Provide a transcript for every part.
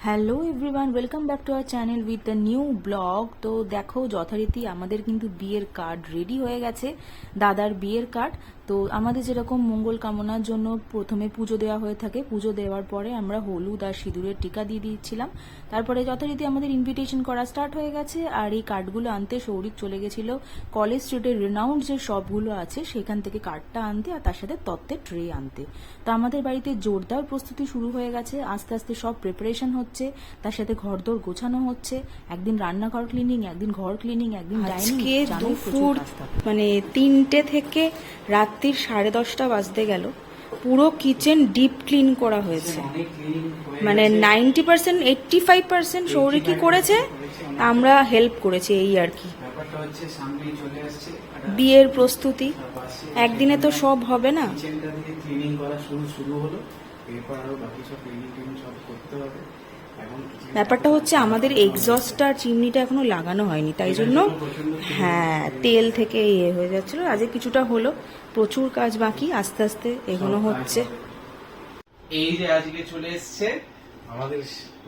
Hello everyone, welcome back to our channel with the new blog. তো দেখো, যথারীতি আমাদের কিন্তু বিয়ের কার্ড রেডি হয়ে গেছে, দাদার বিয়ের কার্ড। তো আমাদের যেরকম মঙ্গল কামনার জন্য প্রথমে পুজো দেওয়া হয়ে থাকে, পুজো দেওয়ার পরে আমরা হলুদ আর সিঁদুরের টিকা দিয়ে দিচ্ছিলাম। তারপরে যথারীতি আমাদের ইনভিটেশন করা স্টার্ট হয়ে গেছে। আর এই কার্ডগুলো আনতে সৌরিক চলে গেছিল কলেজ স্ট্রিটের রিনাউন্ড যে শপগুলো আছে সেখান থেকে কার্ডটা আনতে, আর তার সাথে তত্ত্বের ট্রে আনতে। তো আমাদের বাড়িতে জোরদার প্রস্তুতি শুরু হয়ে গেছে, আস্তে আস্তে সব প্রিপারেশন হচ্ছে, তার সাথে ঘরদোর গোছানো হচ্ছে। একদিন রান্নাঘর ক্লিনিং, একদিন ঘর ক্লিনিং, একদিন ডাইনিং। দুপুর মানে 3টে থেকে রাত্রির 10:30 বাজতে গেল, পুরো কিচেন ডিপ ক্লিন করা হয়েছে। মানে 90% 85% সৌরিকই করেছে, আমরা হেল্প করেছি, এই আর কি। বিয়ের প্রস্তুতি একদিনে তো সব হবে না। ক্লিনিং করা শুরু হলো, এরপর আরো বাকি সব ক্লিনিং সব করতে হবে। ব্যাপারটা হচ্ছে আমাদের এক্সস্ট আর চিমনিটা এখনো লাগানো হয়নি, তাই জন্য হ্যাঁ তেল থেকে ইয়ে হয়ে যাচ্ছিল। আজকে কিছুটা হলো, প্রচুর কাজ বাকি, আস্তে আস্তে এগুলো হচ্ছে। এই যে আজকে চলে এসছে আমাদের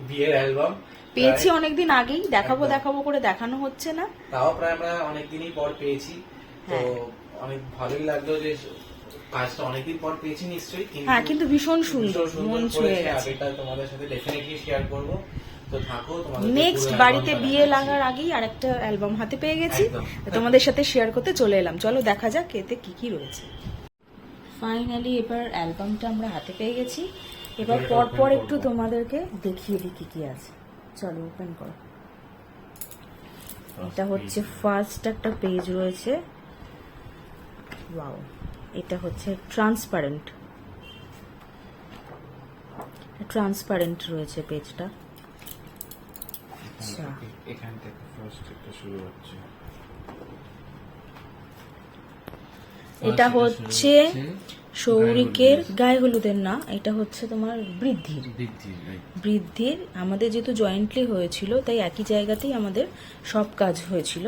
বিয়ের অ্যালবাম, পেয়েছি অনেকদিন আগেই, দেখাবো দেখাবো করে দেখানো হচ্ছে না, তাও প্রায় আমরা অনেকদিনই পর পেয়েছি। তো অনেক ভালোই লাগলো যে কাজটা অনেকদিন পর পেয়েছি নিশ্চয়ই। হ্যাঁ, কিন্তু ভীষণ সুন্দর, মন ছুঁয়ে গেছে। এটা তোমাদের সাথে ডেফিনেটলি শেয়ার করব। তো থাকো, তোমাদের নেক্সট বাড়িতে বিয়ে লাগার আগেই আরেকটা অ্যালবাম হাতে পেয়ে গেছি, তোমাদের সাথে শেয়ার করতে চলে এলাম। চলো দেখা যাক এতে কি কি রয়েছে। ফাইনালি এবার অ্যালবামটা আমরা হাতে পেয়ে গেছি। এবার পর একটু তোমাদেরকে দেখিয়ে দিই কি কি আছে। চলো ওপেন করো। এটা হচ্ছে ফার্স্ট একটা পেজ রয়েছে। ওয়াও, এটা হচ্ছে ট্রান্সপারেন্ট রয়েছে পেজটা। আচ্ছা, এখান থেকে ফার্স্ট একটা শুরু হচ্ছে। এটা হচ্ছে সৌরিকের গায়ে হলুদের না, এটা হচ্ছে তোমার বৃদ্ধির। আমাদের যেহেতু জয়েন্টলি হয়েছিল, তাই একই জায়গাতেই আমাদের সব কাজ হয়েছিল।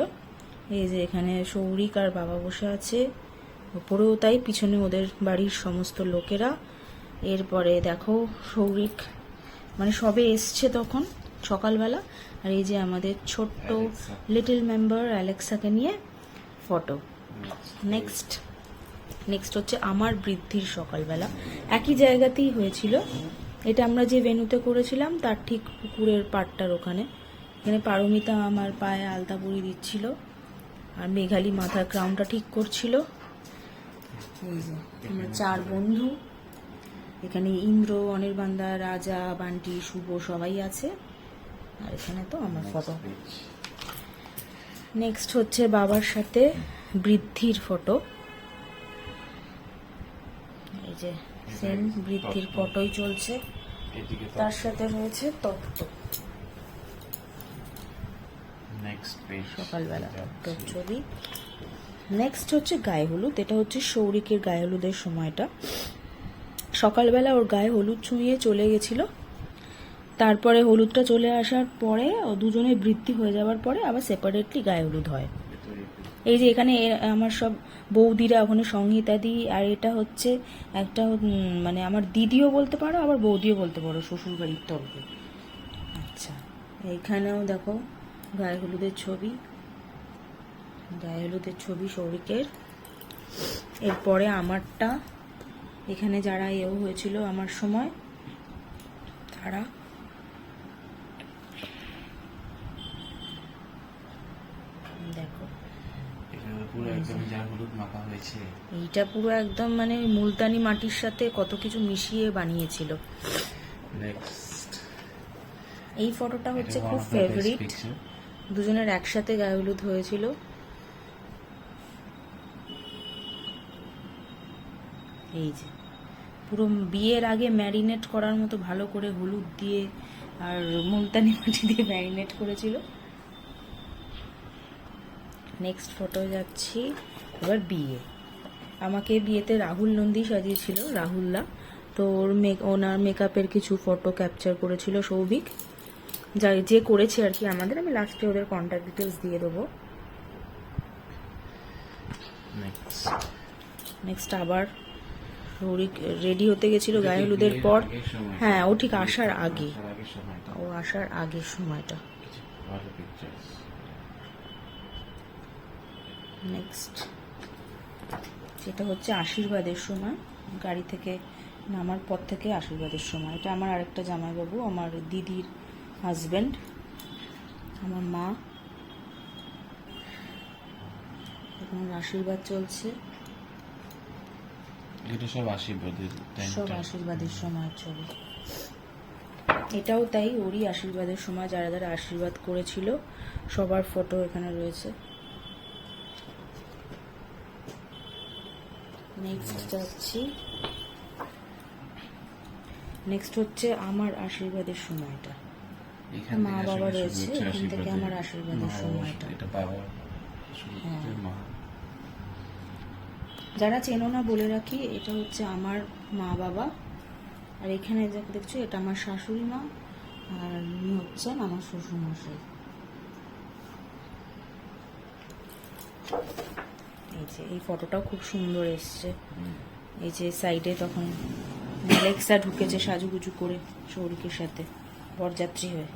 এই যে এখানে সৌরিক আর বাবা বসে আছে, ওপরেও তাই, পিছনে ওদের বাড়ির সমস্ত লোকেরা। এরপরে দেখো সৌরিক মানে সবে এসছে তখন সকালবেলা, আর এই যে আমাদের ছোট্ট লিটল মেম্বার অ্যালেক্সাকে নিয়ে ফটো। নেক্সট হচ্ছে আমার বৃদ্ধির সকালবেলা, একই জায়গাতেই হয়েছিল। এটা আমরা যে ভেন্যুতে করেছিলাম তার ঠিক পুকুরের পাড়টার ওখানে। এখানে পারমিতা আমার পায়ে আলতা পরিয়ে দিচ্ছিল, আর মেঘালি মাথার ক্রাউনটা ঠিক করছিল। এই যে আমরা 4 বন্ধু, এখানে ইন্দ্র, অনির্বাণদা, রাজা, বান্টি, শুভ সবাই আছে। আর এখানে তো আমার ফটো। নেক্সট হচ্ছে বাবার সাথে বৃদ্ধির ফটো। এই যে সেম বৃদ্ধির ফটোই চলছে, তার সাথে রয়েছে তত্ত্ব। সকালবেলা তত্ত্ব ছবি। নেক্সট হচ্ছে গায়ে হলুদ। এটা হচ্ছে সৌরিকের গায়ে হলুদের সময়টা। সকালবেলা ওর গায়ে হলুদ ছুঁয়ে চলে গেছিল, তারপরে হলুদটা চলে আসার পরে দুজনে বৃদ্ধি হয়ে যাওয়ার পরে আবার সেপারেটলি গায়ে হলুদ হয়। এই যে এখানে আমার সব বৌদিরা, ওখানে সংহিতাদি, আর এটা হচ্ছে একটা মানে আমার দিদিও বলতে পারো, আবার বৌদিও বলতে পারো, শ্বশুর বাড়ির তরফে। আচ্ছা, এইখানেও দেখো গায়ে হলুদের ছবি সৌরিকের। এরপরে আমারটা, এখানে যারা এও হয়েছিল আমার সময় তারা। দেখো এইটা পুরো একদম মানে মুলতানি মাটির সাথে কত কিছু মিশিয়ে বানিয়েছিল। এই ফটোটা হচ্ছে খুব ফেভারিট, দুজনের একসাথে গায়ে হলুদ হয়েছিল। এই যে পুরো বিয়ের আগে ম্যারিনেট করার মতো ভালো করে হলুদ দিয়ে আর মুলতানি মাটি দিয়ে ম্যারিনেট করেছিল। নেক্সট ফটো যাচ্ছি এবার বিয়ে। আমাকে বিয়েতে রাহুল নন্দী সাজিয়েছিল, রাহুলদা। তো ওনার মেকআপের কিছু ফটো ক্যাপচার করেছিল সৌভিক, যে করেছে আর কি আমাদের। আমি লাস্টে ওদের কন্ট্যাক্ট ডিটেলস দিয়ে দেবো। নেক্সট আবার সৌরিক রেডি হতে গেছিল গায়ে হলুদের পর। হ্যাঁ, ও ঠিক আসার আগে, ও আসার আগের সময়টা। নেক্সট যেটা হচ্ছে আশীর্বাদের সময়, গাড়ি থেকে নামার পর থেকে আশীর্বাদের সময়। এটা আমার আরেকটা জামাইবাবু, আমার দিদির হাজবেন্ড, আমার মা। এখন আশীর্বাদ চলছে, এটা সব আশীর্বাদের সব আশীর্বাদের সময় ছবি। এটাও তাই, ওরই আশীর্বাদের সময় যারা যারা আশীর্বাদ করেছিল সবার ফটো এখানে রয়েছে। নেক্সট যাচ্ছি, নেক্সট হচ্ছে আমার আশীর্বাদের সময়টা। মা বাবা রয়েছে, এখান থেকে আমার আশীর্বাদের সময়টা। হ্যাঁ। যারা চেনো না বলে রাখি, এটা হচ্ছে আমার মা বাবা, আর এখানে যাকে দেখছো এটা আমার শাশুড়ি মা, আর উনি হচ্ছেন আমার শ্বশুর মশাই। এই যে এই ফটোটাও খুব সুন্দর এসছে। এই যে সাইডে তখন অ্যালেক্সা ঢুকেছে সাজুগুজু করে সৌরিকের সাথে বরযাত্রী হয়ে।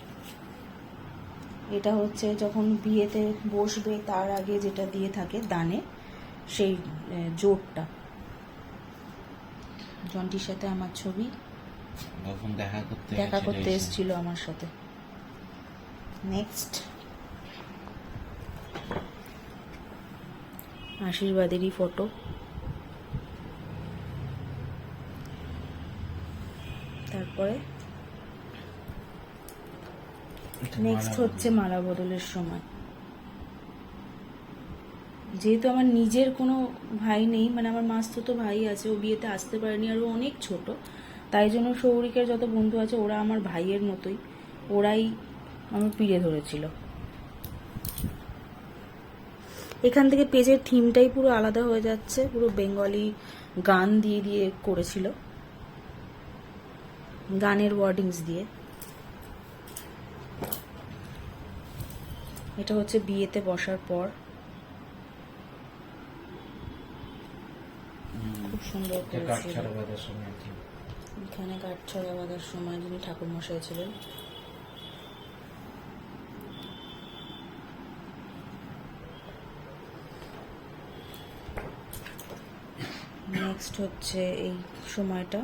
এটা হচ্ছে যখন বিয়েতে বসবে তার আগে যেটা দিয়ে থাকে দানে, সেই জোটটা। জন্টির সাথে আমার ছবি, দেখা করতে এসেছিল আমার সাথে। নেক্সট আশীর্বাদেরই ফটো। তারপরে নেক্সট হচ্ছে মালা বদলের সময়। যেহেতু আমার নিজের কোনো ভাই নেই, মানে আমার মাস্তুতো ভাই আছে, ও বিয়েতে আসতে পারেনি, আর ও অনেক ছোট, তাই জন্য সৌরিকের যত বন্ধু আছে ওরা আমার ভাইয়ের মতোই, ওরাই আমার পিড়ে ধরেছিল। এখান থেকে পেজের থিমটাই পুরো আলাদা হয়ে যাচ্ছে, পুরো বেঙ্গলি গান দিয়ে দিয়ে করেছিল, গানের ওয়ার্ডিংস দিয়ে। এটা হচ্ছে বিয়েতে বসার পর, খুব সুন্দর করেছিল। এখানে কাঠছড়া বাঁধার সময় যিনি ঠাকুর মশাই ছিলেন। নেক্সট হচ্ছে এই সময়টা,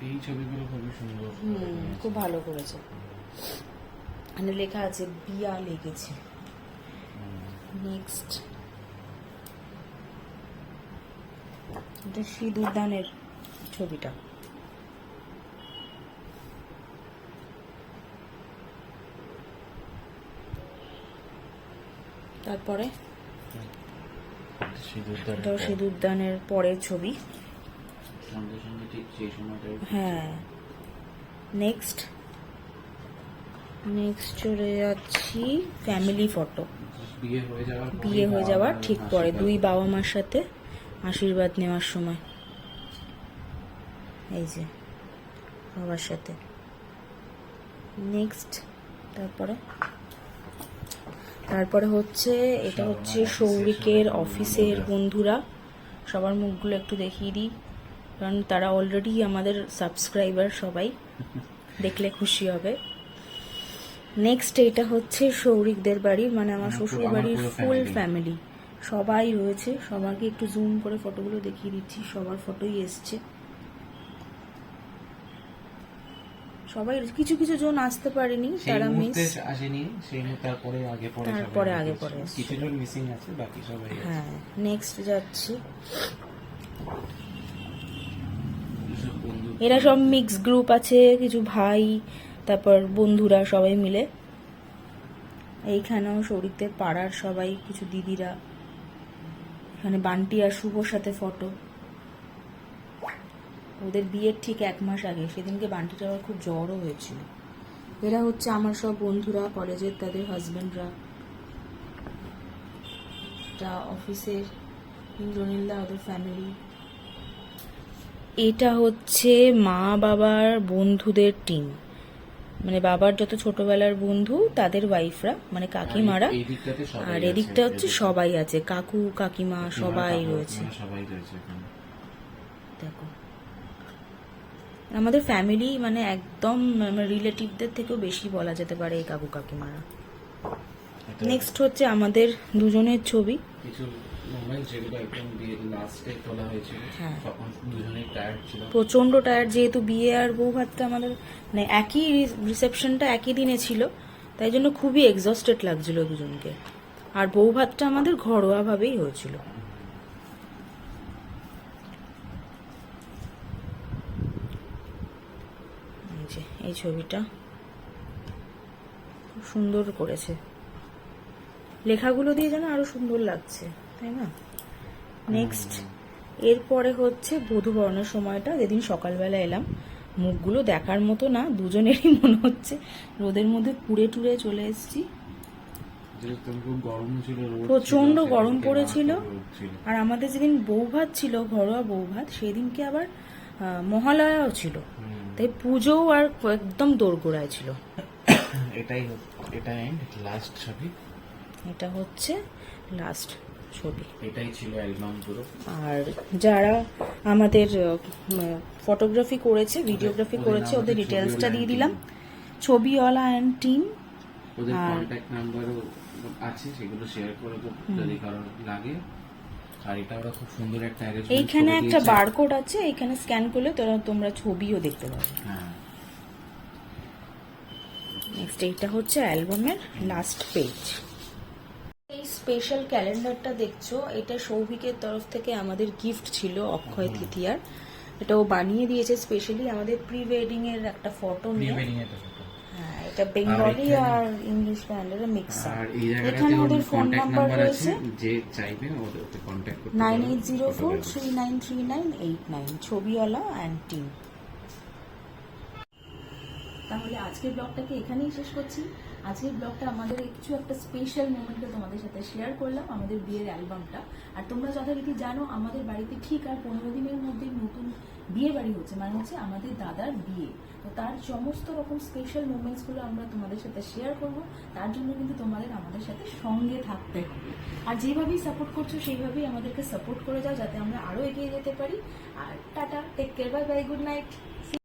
এই ছবিগুলো খুবই সুন্দর, খুব ভালো করেছে। এখানে লেখা আছে বিয়া লেগেছে। নেক্সট এটা সিঁদুর দানের ছবিটা। তারপরে এটাও সিঁদুর দানের পরের ছবি। হ্যাঁ। নেক্সট চলে যাচ্ছি ফ্যামিলি ফটো, বিয়ে হয়ে যাওয়ার ঠিক পরে, দুই বাবা মার সাথে আশীর্বাদ নেওয়ার সময়। এই যে বাবার সাথে। নেক্সট তারপরে হচ্ছে এটা হচ্ছে সৌরিকের অফিসের বন্ধুরা, সবার মুখগুলো একটু দেখিয়ে দিই, কারণ তারা অলরেডি আমাদের সাবস্ক্রাইবার, সবাই দেখলে খুশি হবে। নেক্সট এটা হচ্ছে সৌরিকদের বাড়ির, মানে আমার শ্বশুর বাড়ির ফুল ফ্যামিলি সবাই রয়েছে। সবাইকে একটু জুম করে ফটোগুলো দেখিয়ে দিচ্ছি, সবার ফটোই এসছে। সবাই, কিছু কিছু জন আসতে পারেনি, তারা মিস আসেনি, সেই তারপরে আগে পরে কিছু জন মিসিং আছে, বাকি সবাই। হ্যাঁ। নেক্সট যাচ্ছি, এরা সব মিক্স গ্রুপ আছে, কিছু ভাই, তারপর বন্ধুরা সবাই মিলে। এইখানেও সৌরিকদের পাড়ার সবাই, কিছু দিদিরা। এখানে বান্টি আর শুভর সাথে ফটো, ওদের বিয়ের ঠিক 1 মাস আগে। সেদিনকে বান্টিটা আবার খুব জ্বরও হয়েছিল। এরা হচ্ছে আমার সব বন্ধুরা, কলেজের, তাদের হাজবেন্ডরা। এটা অফিসের ইন্দ্রনীলদা, ওদের ফ্যামিলি। এটা হচ্ছে মা বাবার বন্ধুদের টিম, মানে বাবার যত ছোটবেলার বন্ধু তাদের ওয়াইফরা, মানে কাকিমারা। এই দিকটাতে সবাই আর আছে, এদিকটা হচ্ছে সবাই আছে, কাকু কাকিমা সবাই রয়েছে। সবাই রয়েছে এখানে। দেখো আমাদের ফ্যামিলি মানে একদম রিলেটিভদের থেকেও বেশি বলা যেতে পারে এই কাকু কাকিমারা। এটা নেক্সট হচ্ছে আমাদের দুজনের ছবি। কিছু মোমেন্ট যেগুলো একদম বিয়ের লাস্টে তোলা হয়েছিল, হ্যাঁ। তখন দুজনেই টায়ার্ড ছিল। প্রচন্ড টায়ার্ড, যেহেতু বিয়ে আর বউ ভাতটা আমাদের মানে একই রিসেপশনটা একই দিনে ছিল, তাই জন্য খুবই এক্সস্টেড লাগছিল দুজনকে। আর বউ ভাতটা আমাদের ঘরোয়া ভাবেই হয়েছিল। এই যে এই ছবিটা খুব সুন্দর করেছে, লেখাগুলো দিয়ে যেন আরো সুন্দর লাগছে, তাই না? নেক্সট এরপরে হচ্ছে বধূবরণের সময়টা, যেদিন সকালবেলা এলাম। মুখগুলো দেখার মতো না, দুজনেরই মনে হচ্ছে রোদের মধ্যে পুড়ে টুড়ে চলে এসেছি। যেহেতু খুব গরম ছিল, রোদ ছিল, প্রচন্ড সেদিনকে গরম পড়েছিল। রাতে রোদ ছিল। আর আমাদের যেদিন বউ ভাত ছিল, ঘরোয়া বউ ভাত, সেদিনকে আবার মহালয়াও ছিল, তাই পুজোও আর একদম দোরগোড়ায় ছিল। এটা এন্ড লাস্ট ছবি, এটা হচ্ছে লাস্ট ছবি। এটাই ছিল অ্যালবাম পুরো। আর যারা আমাদের ফটোগ্রাফি করেছে, ভিডিওগ্রাফি ওদের করেছে, নাম ওদের হচ্ছে ডিটেলসটা ছবিওয়ালা দিয়ে and দিলাম। team। ছবিওয়ালা অ্যান্ড টিম। ওদের আর- কন্ট্যাক্ট নাম্বারও আছে, সেগুলো শেয়ার করে দেবো যদি কারো লাগে। আর এটা ওরা খুব সুন্দর একটা arrangement এইখানে করে একটা দিয়েছে। বারকোড আছে, এইখানে স্ক্যান করলে তোমরা ছবিও দেখতে পাবে। হ্যাঁ, নেক্সট এইটা হচ্ছে অ্যালবামের লাস্ট পেজ। এই স্পেশাল ক্যালেন্ডারটা দেখছো, এটা সৌভিকের তরফ থেকে আমাদের গিফট ছিল অক্ষয় তৃতীয়ার। এটা ও বানিয়ে দিয়েছে স্পেশালি আমাদের প্রি ওয়েডিং এর একটা ফটো নিয়ে। প্রি-ওয়েডিং এর একটা photo। হ্যাঁ, এটা বেঙ্গলি এখানে- আর ইংলিশ ব্যান্ডের মিক্স। আর এই জায়গাটাতে এখানে ওর ওদের ফোন কন্ট্যাক্ট নাম্বার নাম্বার আছে, রয়েছে, যে চাইবে ওদেরকে কন্ট্যাক্ট করতে পারবে। 9804393989, ছবিওয়ালা অ্যান্ড টিম। তাহলে আজকের ব্লগটাকে এখানেই শেষ করছি। আজকের ব্লগটা আমাদের কিছু একটা স্পেশাল মোমেন্টে তোমাদের সাথে শেয়ার করলাম, আমাদের বিয়ের অ্যালবামটা। আর তোমরা যথারীতি জানো আমাদের বাড়িতে ঠিক আর 15 দিনের মধ্যে নতুন বিয়ে বাড়ি হচ্ছে, মানে হচ্ছে আমাদের দাদার বিয়ে। তো তার সমস্ত রকম স্পেশাল মোমেন্টসগুলো আমরা তোমাদের সাথে শেয়ার করব। তার জন্য কিন্তু তোমাদের আমাদের সাথে সঙ্গে থাকতে হবে। আর যেভাবেই সাপোর্ট করছো সেইভাবেই আমাদেরকে সাপোর্ট করে যাও, যাতে আমরা আরো এগিয়ে যেতে পারি। আর tata, take care, bye bye, good night.